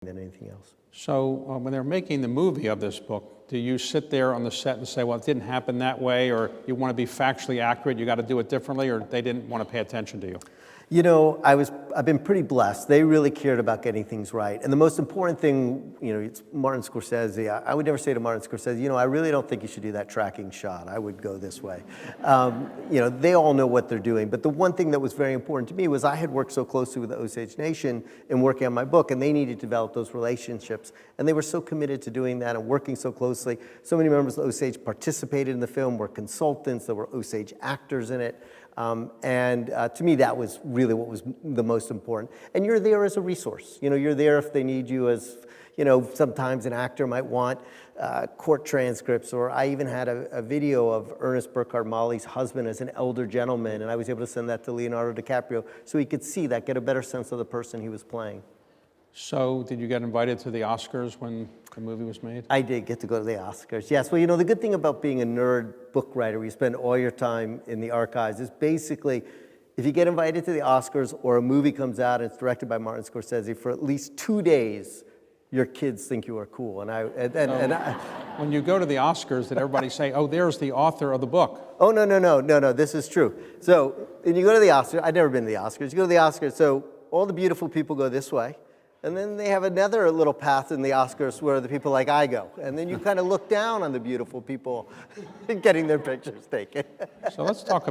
than anything else. So when they're making the movie of this book, do you sit there on the set and say, well, it didn't happen that way, or you want to be factually accurate, you got to do it differently, or they didn't want to pay attention to you? You know, I've been pretty blessed. They really cared about getting things right. And the most important thing, you know, it's Martin Scorsese. I would never say to Martin Scorsese, you know, I really don't think you should do that tracking shot. I would go this way. You know, they all know what they're doing. But the one thing that was very important to me was I had worked so closely with the Osage Nation in working on my book, and they needed to develop those relationships. And they were so committed to doing that and working so closely. So many members of Osage participated in the film, were consultants, there were Osage actors in it. To me, that was really what was the most important. And you're there as a resource. You know, you're there if they need you as, you know, sometimes an actor might want court transcripts, or I even had a video of Ernest Burkhart, Mollie's husband, as an elder gentleman, and I was able to send that to Leonardo DiCaprio so he could see that, get a better sense of the person he was playing. So did you get invited to the Oscars when the movie was made? I did get to go to the Oscars, yes. Well, you know, the good thing about being a nerd book writer, where you spend all your time in the archives, is basically, if you get invited to the Oscars or a movie comes out and it's directed by Martin Scorsese, for at least 2 days, your kids think you are cool. When you go to the Oscars, did everybody say, oh, there's the author of the book? Oh, no, this is true. So, when you go to the Oscars, I've never been to the Oscars, you go to the Oscars, so all the beautiful people go this way. And then they have another little path in the Oscars where the people like I go. And then you kind of look down on the beautiful people getting their pictures taken. So let's talk